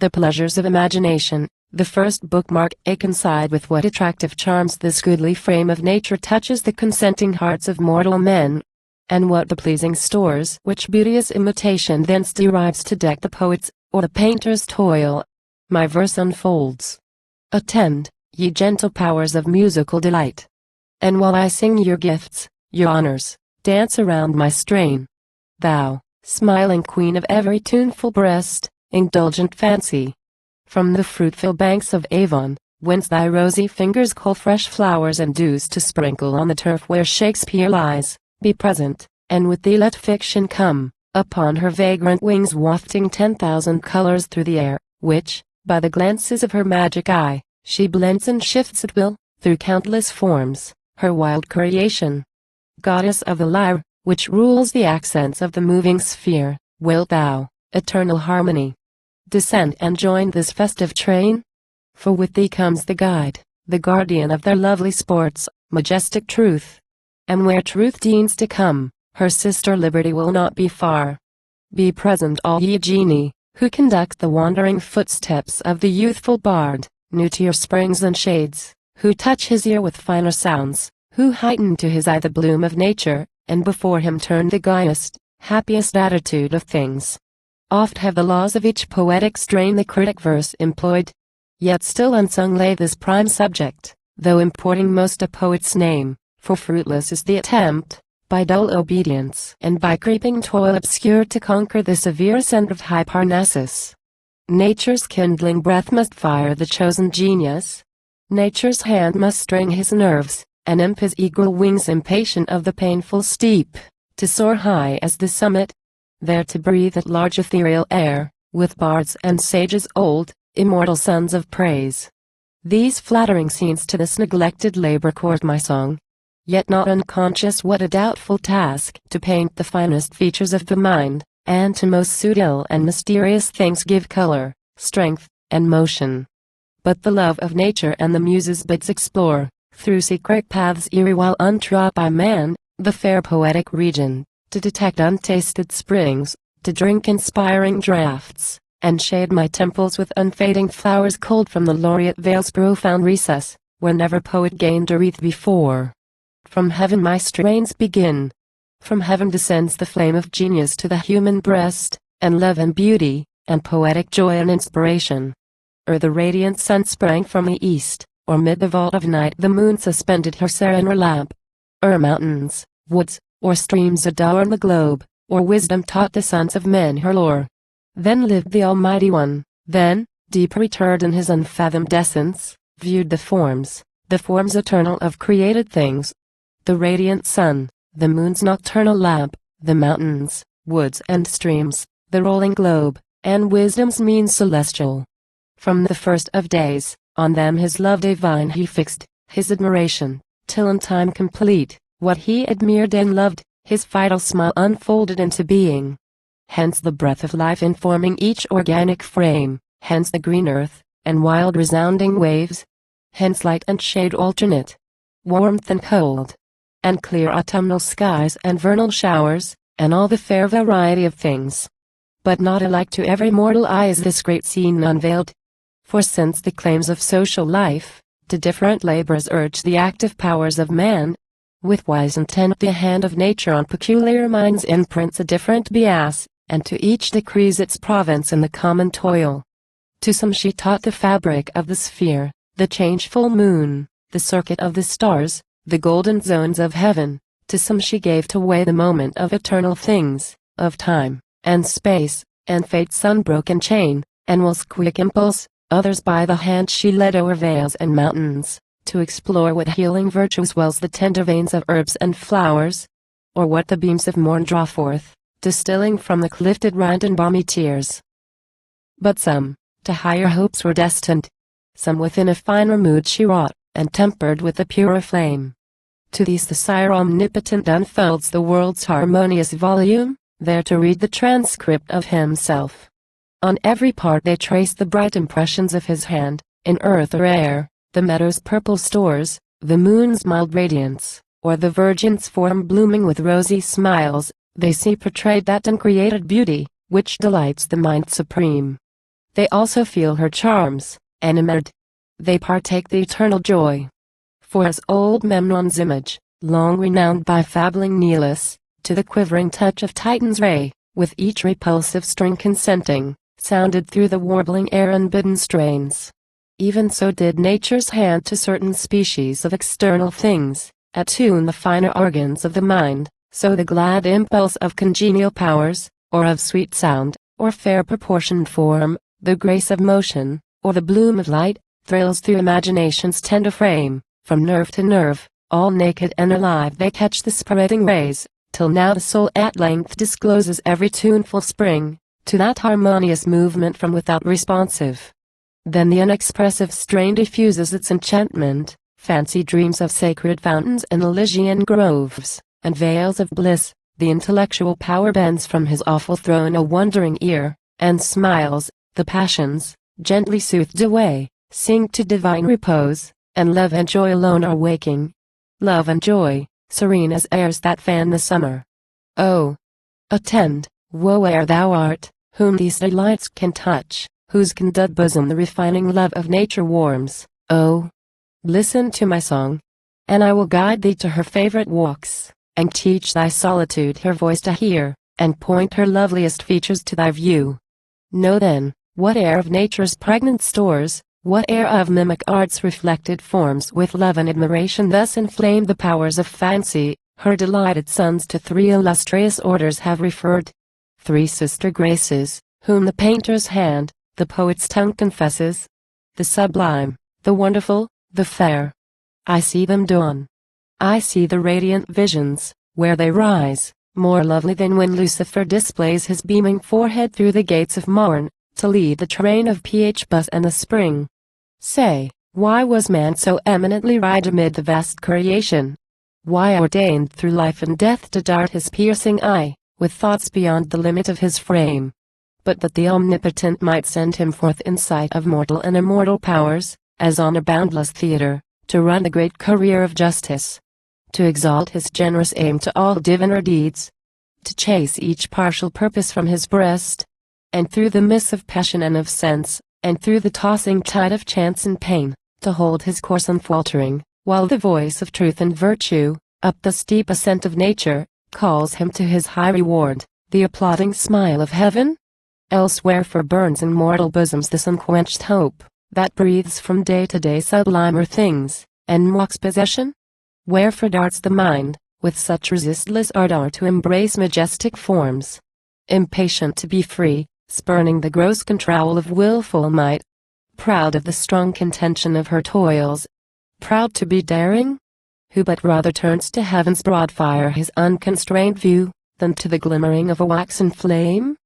The pleasures of imagination, the first bookmark Akenside. With what attractive charms this goodly frame of nature touches the consenting hearts of mortal men, and what the pleasing stores which beauteous imitation thence derives to deck the poet's, or the painter's toil, my verse unfolds. Attend, ye gentle powers of musical delight, and while I sing your gifts, your honors, dance around my strain. Thou, smiling queen of every tuneful breast, indulgent fancy, from the fruitful banks of Avon, whence thy rosy fingers cull fresh flowers and dews to sprinkle on the turf where Shakespeare lies, be present, and with thee let fiction come, upon her vagrant wings wafting 10,000 colors through the air, which, by the glances of her magic eye, she blends and shifts at will, through countless forms, her wild creation. Goddess of the lyre, which rules the accents of the moving sphere, wilt thou, eternal harmony, descend and join this festive train? For with thee comes the guide, the guardian of their lovely sports, majestic truth. And where truth deigns to come, her sister liberty will not be far. Be present all ye genii, who conduct the wandering footsteps of the youthful bard, new to your springs and shades, who touch his ear with finer sounds, who heighten to his eye the bloom of nature, and before him turn the gayest, happiest attitude of things. Oft have the laws of each poetic strain the critic verse employed, yet still unsung lay this prime subject, though importing most a poet's name, for fruitless is the attempt, by dull obedience and by creeping toil obscure to conquer the severe ascent of high Parnassus. Nature's kindling breath must fire the chosen genius. Nature's hand must string his nerves, and imp his eagle wings impatient of the painful steep, to soar high as the summit, there to breathe at large ethereal air, with bards and sages old, immortal sons of praise. These flattering scenes to this neglected labor court my song, yet not unconscious what a doubtful task to paint the finest features of the mind, and to most subtle and mysterious things give color, strength, and motion. But the love of nature and the muses bids explore, through secret paths eerie while untrod by man, the fair poetic region, to detect untasted springs, to drink inspiring draughts, and shade my temples with unfading flowers culled from the laureate vale's profound recess, where never poet gained a wreath before. From heaven my strains begin. From heaven descends the flame of genius to the human breast, and love and beauty, and poetic joy and inspiration. The radiant sun sprang from the east, or mid the vault of night the moon suspended her serener lamp. Mountains, woods, or streams adorn the globe, or wisdom taught the sons of men her lore. Then lived the Almighty One, then, deep retired in his unfathomed essence, viewed the forms eternal of created things. The radiant sun, the moon's nocturnal lamp, the mountains, woods and streams, the rolling globe, and wisdom's means celestial. From the first of days, on them his love divine he fixed, his admiration, till in time complete, what he admired and loved, his vital smile unfolded into being. Hence the breath of life informing each organic frame, hence the green earth, and wild resounding waves, hence light and shade alternate, warmth and cold, and clear autumnal skies and vernal showers, and all the fair variety of things. But not alike to every mortal eye is this great scene unveiled. For since the claims of social life, to different labors urge the active powers of man, with wise intent the hand of nature on peculiar minds imprints a different bias, and to each decrees its province in the common toil. To some she taught the fabric of the sphere, the changeful moon, the circuit of the stars, the golden zones of heaven. To some she gave to weigh the moment of eternal things, of time, and space, and fate's unbroken chain, and will's quick impulse. Others by the hand she led o'er vales and mountains, to explore what healing virtue swells the tender veins of herbs and flowers, or what the beams of morn draw forth, distilling from the clifted rind and balmy tears. But some, to higher hopes were destined. Some within a finer mood she wrought, and tempered with a purer flame. To these the Sire Omnipotent unfolds the world's harmonious volume, there to read the transcript of himself. On every part they trace the bright impressions of his hand, in earth or air, the meadow's purple stores, the moon's mild radiance, or the virgin's form blooming with rosy smiles, they see portrayed that uncreated beauty, which delights the mind supreme. they also feel her charms, enamored. They partake the eternal joy. For as old Memnon's image, long renowned by fabbling Nilus, to the quivering touch of Titan's ray, with each repulsive string consenting, sounded through the warbling air unbidden strains. Even so did nature's hand to certain species of external things, attune the finer organs of the mind, so the glad impulse of congenial powers, or of sweet sound, or fair proportioned form, the grace of motion, or the bloom of light, thrills through imagination's tender frame, from nerve to nerve, all naked and alive they catch the spreading rays, till now the soul at length discloses every tuneful spring, to that harmonious movement from without responsive. Then the unexpressive strain diffuses its enchantment, fancy dreams of sacred fountains and Elysian groves, and vales of bliss, the intellectual power bends from his awful throne a wondering ear, and smiles, the passions, gently soothed away, sink to divine repose, and love and joy alone are waking. Love and joy, serene as airs that fan the summer. Oh! Attend, woe ere thou art, whom these delights can touch, whose candid bosom the refining love of nature warms. Oh! Listen to my song, and I will guide thee to her favorite walks, and teach thy solitude her voice to hear, and point her loveliest features to thy view. Know then, whate'er of nature's pregnant stores, whate'er of mimic art's reflected forms with love and admiration thus inflame the powers of fancy, her delighted sons to three illustrious orders have referred. Three sister graces, whom the painter's hand, the poet's tongue confesses. The sublime, the wonderful, the fair. I see them dawn. I see the radiant visions, where they rise, more lovely than when Lucifer displays his beaming forehead through the gates of morn, to lead the train of Phoebus and the spring. Say, why was man so eminently right amid the vast creation? Why ordained through life and death to dart his piercing eye, with thoughts beyond the limit of his frame? But that the Omnipotent might send him forth in sight of mortal and immortal powers, as on a boundless theater, to run the great career of justice, to exalt his generous aim to all diviner deeds, to chase each partial purpose from his breast, and through the mists of passion and of sense, and through the tossing tide of chance and pain, to hold his course unfaltering, while the voice of truth and virtue, up the steep ascent of nature, calls him to his high reward, the applauding smile of heaven? Else wherefore burns in mortal bosoms this unquenched hope, that breathes from day to day sublimer things, and mocks possession? Wherefore darts the mind, with such resistless ardor to embrace majestic forms? Impatient to be free, spurning the gross control of willful might, proud of the strong contention of her toils, proud to be daring? Who but rather turns to heaven's broad fire his unconstrained view, than to the glimmering of a waxen flame?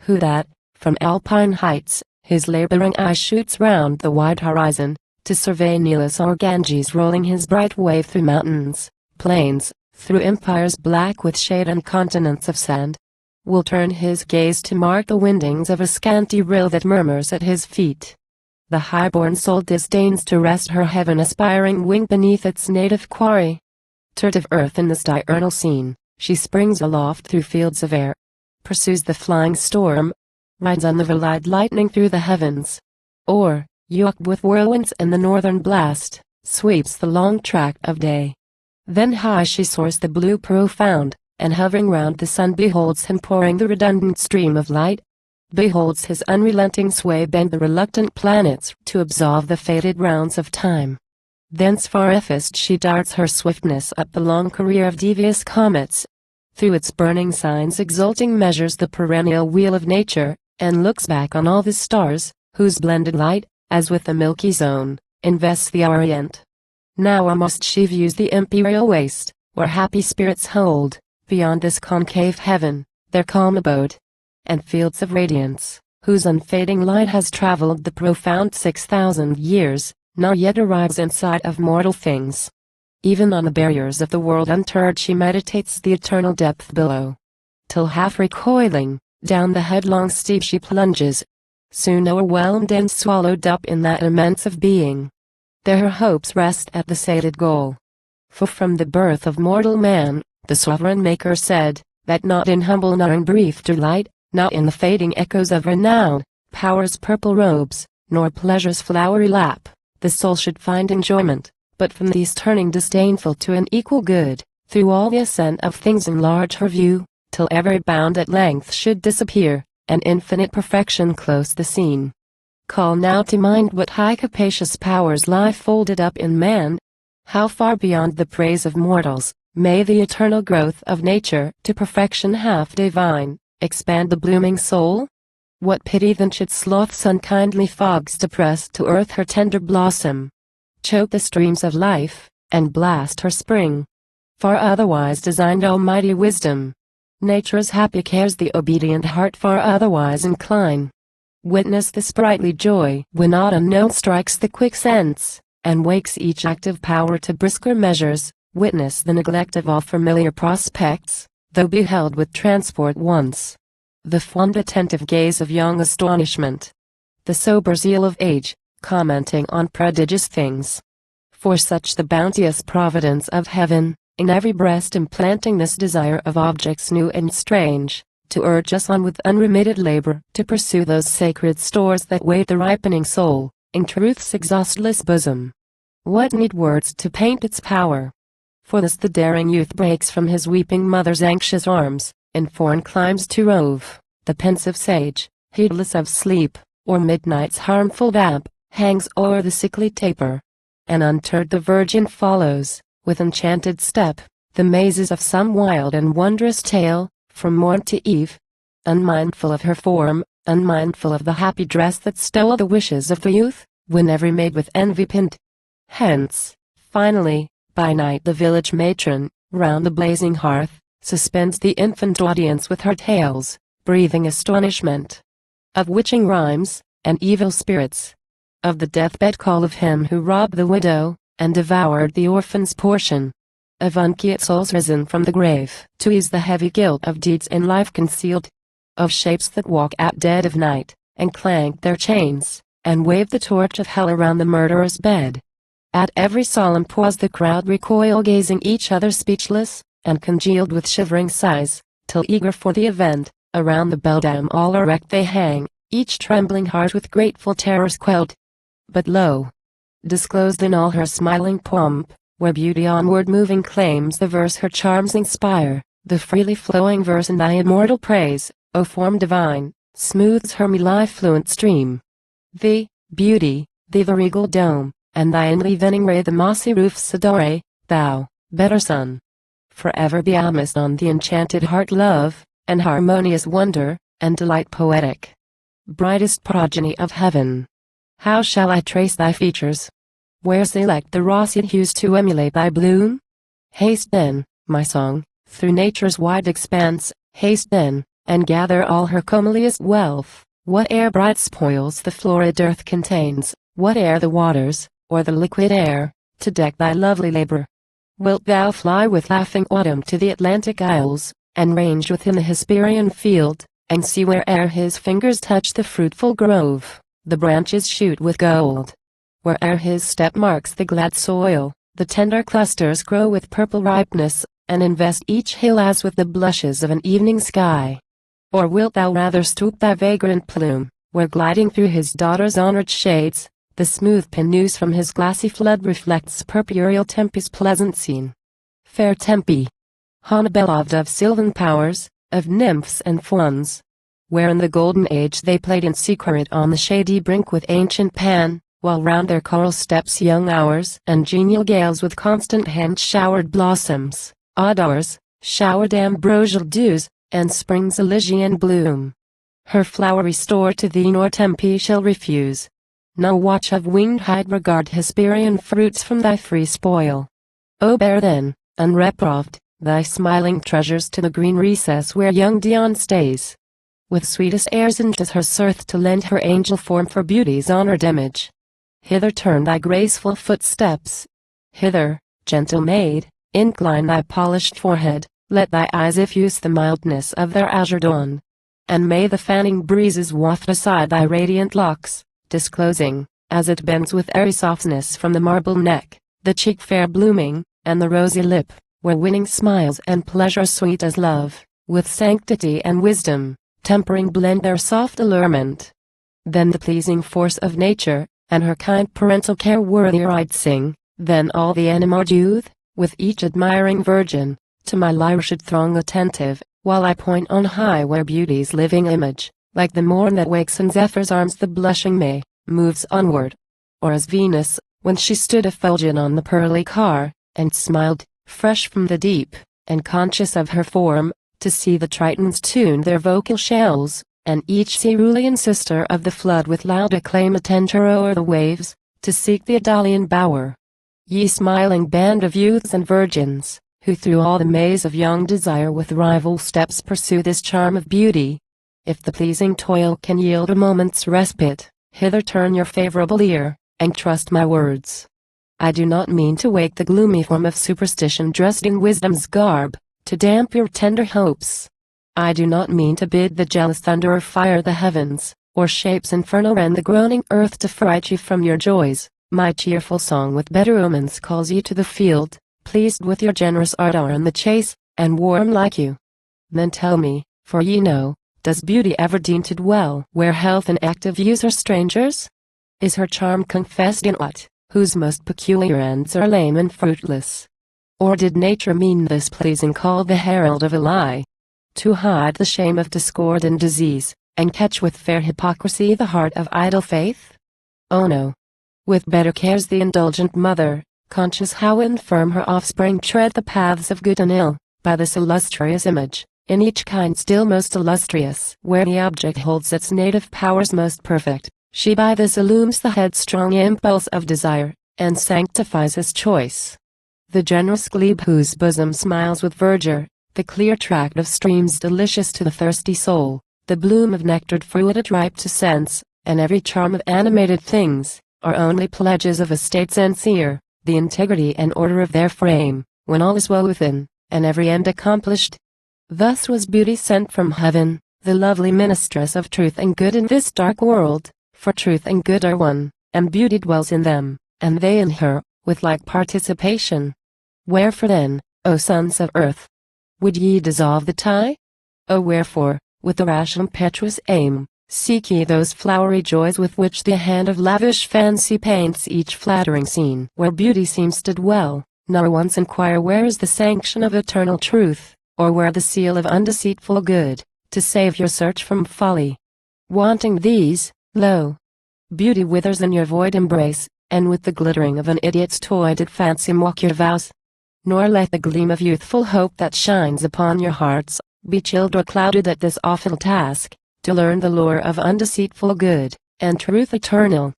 Who that, from alpine heights, his laboring eye shoots round the wide horizon, to survey Nilus or Ganges rolling his bright wave through mountains, plains, through empires black with shade and continents of sand, will turn his gaze to mark the windings of a scanty rill that murmurs at his feet. The high-born soul disdains to rest her heaven-aspiring wing beneath its native quarry. Turt of earth in this diurnal scene, she springs aloft through fields of air, pursues the flying storm, rides on the veiled lightning through the heavens, or, yoked with whirlwinds and the northern blast, sweeps the long track of day. Then high she soars the blue profound, and hovering round the sun beholds him pouring the redundant stream of light, beholds his unrelenting sway bend the reluctant planets to absolve the fated rounds of time. Thence farthest she darts her swiftness up the long career of devious comets, through its burning signs exulting measures the perennial wheel of nature, and looks back on all the stars, whose blended light, as with the Milky Zone, invests the Orient. Now almost she views the imperial waste, where happy spirits hold, beyond this concave heaven, their calm abode, and fields of radiance, whose unfading light has traveled the profound 6,000 years, nor yet arrives in sight of mortal things. Even on the barriers of the world unterred she meditates the eternal depth below, till half recoiling, down the headlong steep she plunges, soon overwhelmed and swallowed up in that immense of being. There her hopes rest at the sated goal. For from the birth of mortal man, the sovereign Maker said, that not in humble nor in brief delight, not in the fading echoes of renown, power's purple robes, nor pleasure's flowery lap, the soul should find enjoyment, but from these turning disdainful to an equal good, through all the ascent of things enlarge her view, till every bound at length should disappear, and infinite perfection close the scene. Call now to mind what high capacious powers lie folded up in man. How far beyond the praise of mortals, may the eternal growth of nature to perfection half divine, expand the blooming soul? What pity then should sloth's unkindly fogs depress to earth her tender blossom, choke the streams of life, and blast her spring? Far otherwise designed almighty wisdom. Nature's happy cares the obedient heart far otherwise incline. Witness the sprightly joy when aught unknown strikes the quick sense, and wakes each active power to brisker measures. Witness the neglect of all familiar prospects, though beheld with transport once. The fond attentive gaze of young astonishment. The sober zeal of age, commenting on prodigious things. For such the bounteous providence of heaven, in every breast implanting this desire of objects new and strange, to urge us on with unremitted labor to pursue those sacred stores that wait the ripening soul, in truth's exhaustless bosom. What need words to paint its power? For this the daring youth breaks from his weeping mother's anxious arms, in foreign climes to rove. The pensive sage, heedless of sleep, or midnight's harmful damp, hangs o'er the sickly taper. And unterred the virgin follows, with enchanted step, the mazes of some wild and wondrous tale, from morn to eve. Unmindful of her form, unmindful of the happy dress that stole the wishes of the youth, when every maid with envy pinned. Hence, finally, by night the village matron, round the blazing hearth, suspends the infant audience with her tales, breathing astonishment. Of witching rhymes, and evil spirits. Of the deathbed call of him who robbed the widow, and devoured the orphan's portion. Of unquiet souls risen from the grave, to ease the heavy guilt of deeds in life concealed. Of shapes that walk at dead of night, and clank their chains, and wave the torch of hell around the murderer's bed. At every solemn pause the crowd recoil, gazing each other speechless, and congealed with shivering sighs, till eager for the event, around the beldame all erect they hang, each trembling heart with grateful terrors quelled. But lo! disclosed in all her smiling pomp, where beauty onward moving claims the verse her charms inspire, the freely flowing verse in thy immortal praise, O form divine, smooths her mellifluent stream. Thee, beauty, thee the regal dome, and thy enlivening ray the mossy roofs adore, thou, better sun. Forever beamest on the enchanted heart love, and harmonious wonder, and delight poetic. Brightest progeny of heaven. How shall I trace thy features? Where select the roseate hues to emulate thy bloom? Haste then, my song, through nature's wide expanse, haste then, and gather all her comeliest wealth, whate'er bright spoils the florid earth contains, whate'er the waters, or the liquid air, to deck thy lovely labor. Wilt thou fly with laughing autumn to the Atlantic isles, and range within the Hesperian field, and see where'er his fingers touch the fruitful grove, the branches shoot with gold. Where'er his step marks the glad soil, the tender clusters grow with purple ripeness, and invest each hill as with the blushes of an evening sky. Or wilt thou rather stoop thy vagrant plume, where gliding through his daughter's honored shades, the smooth Penus from his glassy flood reflects purpureal Tempe's pleasant scene. Fair Tempe, home beloved of sylvan powers, of nymphs and fauns, where in the golden age they played in secret on the shady brink with ancient Pan, while round their coral steps young hours and genial gales with constant hand showered blossoms, odd hours, showered ambrosial dews, and spring's Elysian bloom. Her flowery store to thee nor Tempe shall refuse. No watch of winged hide regard Hesperian fruits from thy free spoil. O bear then, unreproved, thy smiling treasures to the green recess where young Dion stays. With sweetest airs enters her cirth to lend her angel form for beauty's honored image. Hither turn thy graceful footsteps. Hither, gentle maid, incline thy polished forehead, let thy eyes effuse the mildness of their azure dawn. And may the fanning breezes waft aside thy radiant locks, disclosing, as it bends with airy softness from the marble neck, the cheek fair blooming, and the rosy lip, where winning smiles and pleasure sweet as love, with sanctity and wisdom, tempering blend their soft allurement. than the pleasing force of nature, and her kind parental care worthier I'd sing, than all the enamored youth, with each admiring virgin, to my lyre should throng attentive, while I point on high where beauty's living image, like the morn that wakes in Zephyr's arms the blushing May, moves onward. Or as Venus, when she stood effulgent on the pearly car, and smiled, fresh from the deep, and conscious of her form, to see the Tritons tune their vocal shells, and each cerulean sister of the flood with loud acclaim attend her o'er the waves, to seek the Idalian bower. Ye smiling band of youths and virgins, who through all the maze of young desire with rival steps pursue this charm of beauty, if the pleasing toil can yield a moment's respite, hither turn your favorable ear, and trust my words. I do not mean to wake the gloomy form of superstition dressed in wisdom's garb, to damp your tender hopes. I do not mean to bid the jealous thunderer fire the heavens, or shapes infernal rend the groaning earth to fright you from your joys. My cheerful song with better omens calls you to the field, pleased with your generous ardor in the chase, and warm like you. Then tell me, for ye know, does beauty ever deem to dwell where health and active youth are strangers? Is her charm confessed in what, whose most peculiar ends are lame and fruitless? Or did nature mean this pleasing call the herald of a lie, to hide the shame of discord and disease, and catch with fair hypocrisy the heart of idle faith? Oh no. With better cares the indulgent mother, conscious how infirm her offspring tread the paths of good and ill, by this illustrious image, in each kind still most illustrious, where the object holds its native powers most perfect, she by this illumes the headstrong impulse of desire, and sanctifies his choice. The generous glebe whose bosom smiles with verdure, the clear tract of streams delicious to the thirsty soul, the bloom of nectared fruit ripe to sense, and every charm of animated things, are only pledges of a state sincere, the integrity and order of their frame, when all is well within, and every end accomplished. Thus was beauty sent from heaven, the lovely mistress of truth and good in this dark world, for truth and good are one, and beauty dwells in them, and they in her, with like participation. Wherefore then, O sons of earth, would ye dissolve the tie? O wherefore, with the rash impetuous aim, seek ye those flowery joys with which the hand of lavish fancy paints each flattering scene where beauty seems to dwell, nor once inquire where is the sanction of eternal truth, or where the seal of undeceitful good, to save your search from folly. Wanting these, lo! Beauty withers in your void embrace, and with the glittering of an idiot's toy did fancy mock your vows. Nor let the gleam of youthful hope that shines upon your hearts, be chilled or clouded at this awful task, to learn the lore of undeceitful good, and truth eternal.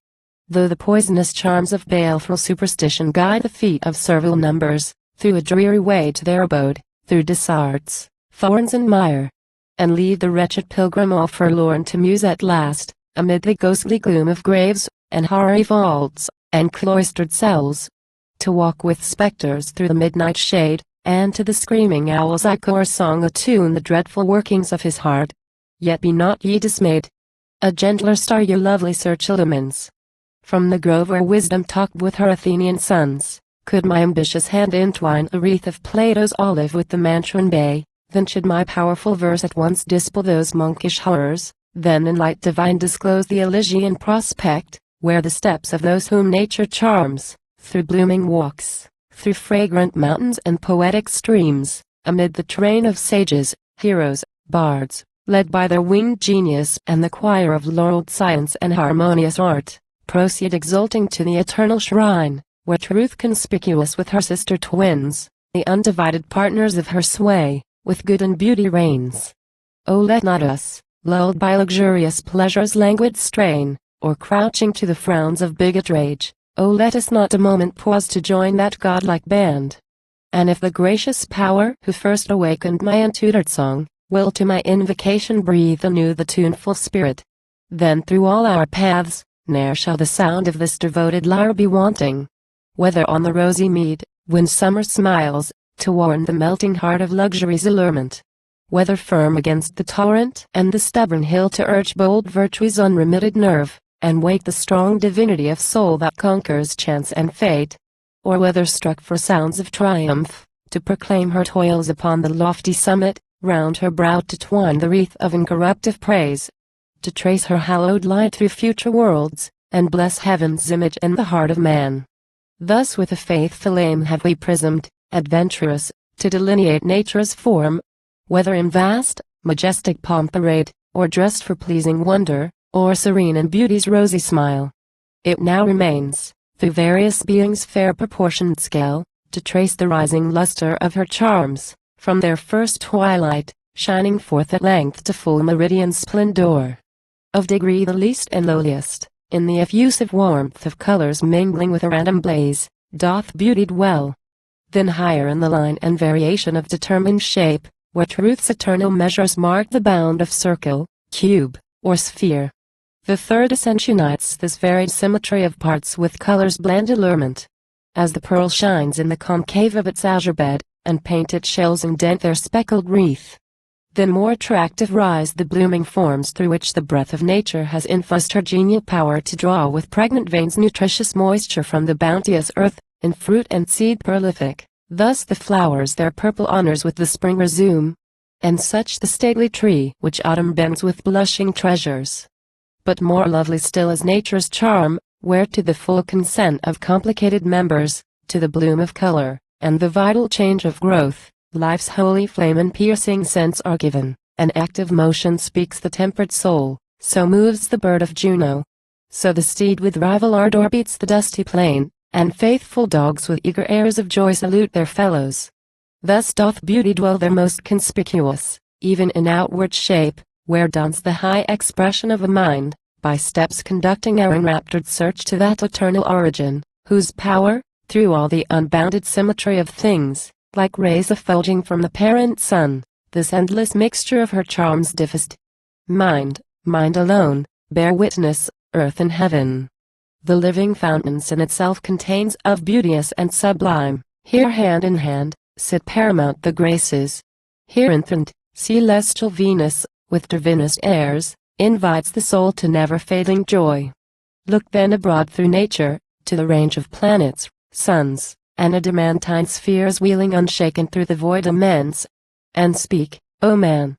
Though the poisonous charms of baleful superstition guide the feet of servile numbers, through a dreary way to their abode, through desarts, thorns and mire, and lead the wretched pilgrim all forlorn to muse at last, amid the ghostly gloom of graves, and hoary vaults, and cloistered cells, to walk with specters through the midnight shade, and to the screaming owl's echo or song attune the dreadful workings of his heart. Yet be not ye dismayed. A gentler star your lovely search illumines. From the grove where wisdom talked with her Athenian sons, could my ambitious hand entwine a wreath of Plato's olive with the Mantuan bay, then should my powerful verse at once dispel those monkish horrors, then in light divine disclose the Elysian prospect, where the steps of those whom nature charms, through blooming walks, through fragrant mountains and poetic streams, amid the train of sages, heroes, bards, led by their winged genius and the choir of laureled science and harmonious art, proceed exulting to the eternal shrine, where truth conspicuous with her sister twins, the undivided partners of her sway, with good and beauty reigns. O let not us, lulled by luxurious pleasure's languid strain, or crouching to the frowns of bigot rage, O let us not a moment pause to join that godlike band. And if the gracious power who first awakened my untutored song, will to my invocation breathe anew the tuneful spirit, then through all our paths, ne'er shall the sound of this devoted lyre be wanting. Whether on the rosy mead, when summer smiles, to warm the melting heart of luxury's allurement, whether firm against the torrent and the stubborn hill to urge bold virtue's unremitted nerve, and wake the strong divinity of soul that conquers chance and fate, or whether struck for sounds of triumph, to proclaim her toils upon the lofty summit, round her brow to twine the wreath of incorruptive praise. to trace her hallowed light through future worlds, and bless heaven's image in the heart of man. Thus with a faithful aim have we prismed, adventurous, to delineate nature's form, whether in vast, majestic pomp arrayed, or dressed for pleasing wonder, or serene in beauty's rosy smile. It now remains, through various beings' fair proportioned scale, to trace the rising luster of her charms, from their first twilight, shining forth at length to full meridian splendor. Of degree the least and lowliest, in the effusive warmth of colors mingling with a random blaze, doth beauty dwell. Then higher in the line and variation of determined shape, where truth's eternal measures mark the bound of circle, cube, or sphere. The third essence unites this varied symmetry of parts with color's bland allurement. As the pearl shines in the concave of its azure bed, and painted shells indent their speckled wreath, then more attractive rise the blooming forms through which the breath of nature has infused her genial power to draw with pregnant veins nutritious moisture from the bounteous earth, in fruit and seed prolific. Thus the flowers their purple honors with the spring resume, and such the stately tree which autumn bends with blushing treasures. But more lovely still is nature's charm, where to the full consent of complicated members, to the bloom of color, and the vital change of growth, life's holy flame and piercing sense are given, and active motion speaks the tempered soul, so moves the bird of Juno. So the steed with rival ardor beats the dusty plain, and faithful dogs with eager airs of joy salute their fellows. Thus doth beauty dwell there most conspicuous, even in outward shape, where dawns the high expression of a mind, by steps conducting our enraptured search to that eternal origin, whose power, through all the unbounded symmetry of things, like rays effulging from the parent sun, this endless mixture of her charms diffused. Mind alone, bear witness, earth and heaven. The living fountains in itself contains of beauteous and sublime, here hand in hand, sit paramount the graces. Here infant, celestial Venus, with divinest airs, invites the soul to never-fading joy. Look then abroad through nature, to the range of planets, suns, and adamantine spheres wheeling unshaken through the void immense, and speak, O man!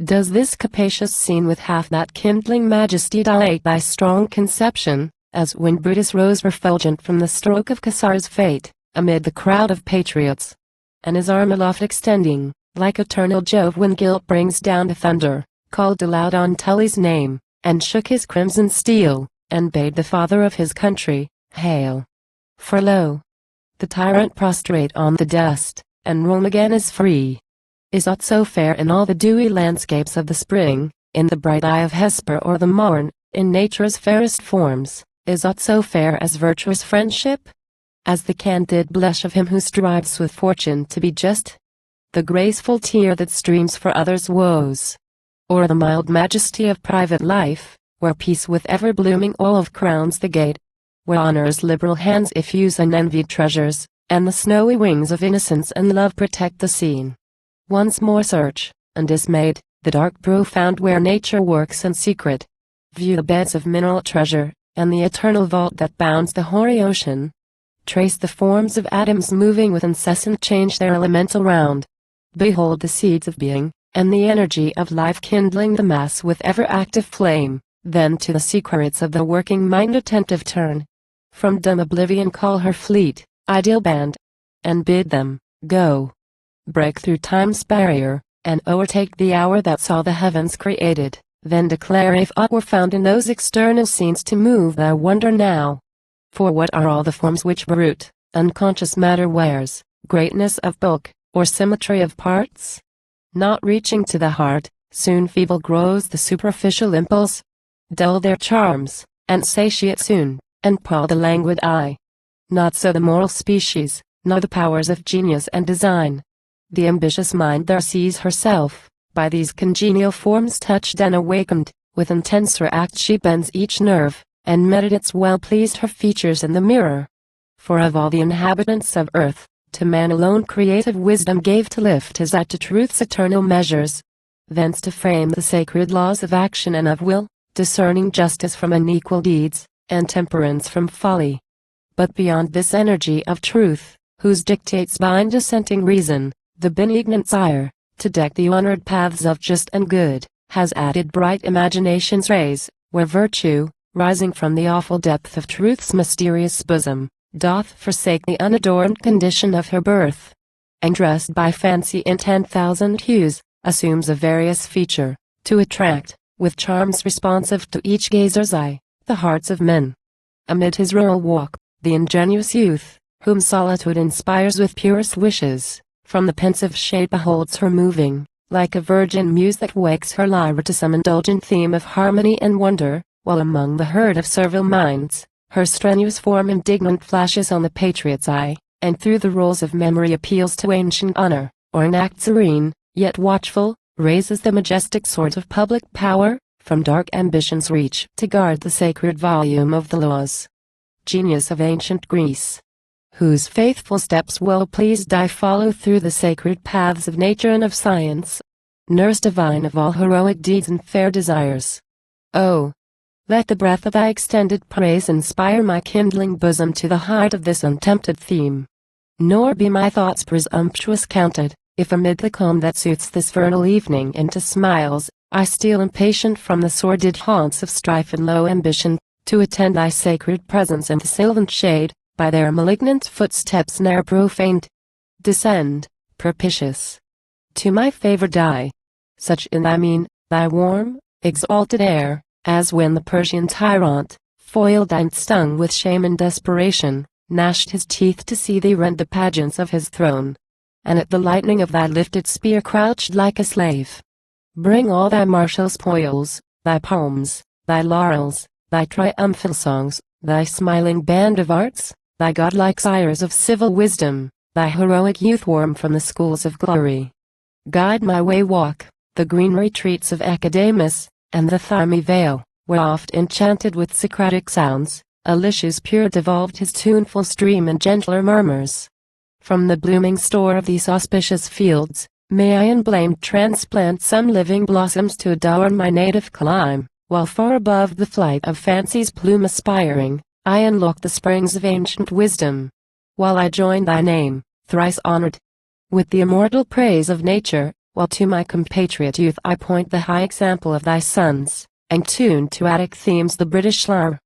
Does this capacious scene with half that kindling majesty dilate thy strong conception, as when Brutus rose refulgent from the stroke of Caesar's fate, amid the crowd of patriots, and his arm aloft extending, like eternal Jove when guilt brings down the thunder, called aloud on Tully's name, and shook his crimson steel, and bade the father of his country, hail. For lo! The tyrant prostrate on the dust, and Rome again is free. Is aught so fair in all the dewy landscapes of the spring, in the bright eye of Hesper or the morn, in nature's fairest forms, is aught so fair as virtuous friendship? As the candid blush of him who strives with fortune to be just? The graceful tear that streams for others' woes? Or the mild majesty of private life, where peace with ever-blooming olive crowns the gate? Where honor's liberal hands effuse unenvied treasures, and the snowy wings of innocence and love protect the scene. Once more search, undismayed, the dark profound where nature works in secret. View the beds of mineral treasure, and the eternal vault that bounds the hoary ocean. Trace the forms of atoms moving with incessant change their elemental round. Behold the seeds of being, and the energy of life kindling the mass with ever-active flame. Then to the secrets of the working mind attentive turn. From dumb oblivion call her fleet, ideal band, and bid them, go. Break through time's barrier, and o'ertake the hour that saw the heavens created, then declare if aught were found in those external scenes to move thy wonder now. For what are all the forms which brute, unconscious matter wears, greatness of bulk, or symmetry of parts? Not reaching to the heart, soon feeble grows the superficial impulse. Dull their charms, and satiate soon, and pall the languid eye. Not so the moral species, nor the powers of genius and design. The ambitious mind there sees herself, by these congenial forms touched and awakened, with intenser act she bends each nerve, and meditates well-pleased her features in the mirror. For of all the inhabitants of earth, to man alone creative wisdom gave to lift his eye to truth's eternal measures. Thence to frame the sacred laws of action and of will, discerning justice from unequal deeds, and temperance from folly. But beyond this energy of truth, whose dictates bind dissenting reason, the benignant sire, to deck the honored paths of just and good, has added bright imagination's rays, where virtue, rising from the awful depth of truth's mysterious bosom, doth forsake the unadorned condition of her birth, and dressed by fancy in 10,000 hues, assumes a various feature, to attract, with charms responsive to each gazer's eye, the hearts of men. Amid his rural walk, the ingenuous youth, whom solitude inspires with purest wishes, from the pensive shade beholds her moving, like a virgin muse that wakes her lyre to some indulgent theme of harmony and wonder, while among the herd of servile minds, her strenuous form indignant flashes on the patriot's eye, and through the rolls of memory appeals to ancient honor, or in act serene, yet watchful, raises the majestic sword of public power, from dark ambition's reach to guard the sacred volume of the laws. Genius of ancient Greece, whose faithful steps well-pleased I follow through the sacred paths of nature and of science, nurse divine of all heroic deeds and fair desires. Oh, let the breath of thy extended praise inspire my kindling bosom to the height of this untempted theme. Nor be my thoughts presumptuous counted, if amid the calm that suits this vernal evening into smiles, I steal impatient from the sordid haunts of strife and low ambition, to attend thy sacred presence in the sylvan shade, by their malignant footsteps ne'er profaned. Descend, propitious, to my favored eye, such in thy mien, thy warm, exalted air, as when the Persian tyrant, foiled and stung with shame and desperation, gnashed his teeth to see thee rend the pageants of his throne, and at the lightning of thy lifted spear crouched like a slave. Bring all thy martial spoils, thy palms, thy laurels, thy triumphal songs, thy smiling band of arts, thy godlike sires of civil wisdom, thy heroic youth warm from the schools of glory. Guide my way walk, the green retreats of Academus, and the thymy vale, where oft enchanted with Socratic sounds, Alicia's pure devolved his tuneful stream in gentler murmurs. From the blooming store of these auspicious fields, may I unblamed transplant some living blossoms to adorn my native clime, while far above the flight of fancy's plume aspiring, I unlock the springs of ancient wisdom. While I join thy name, thrice honored, with the immortal praise of nature, while to my compatriot youth I point the high example of thy sons, and tune to Attic themes the British lyre.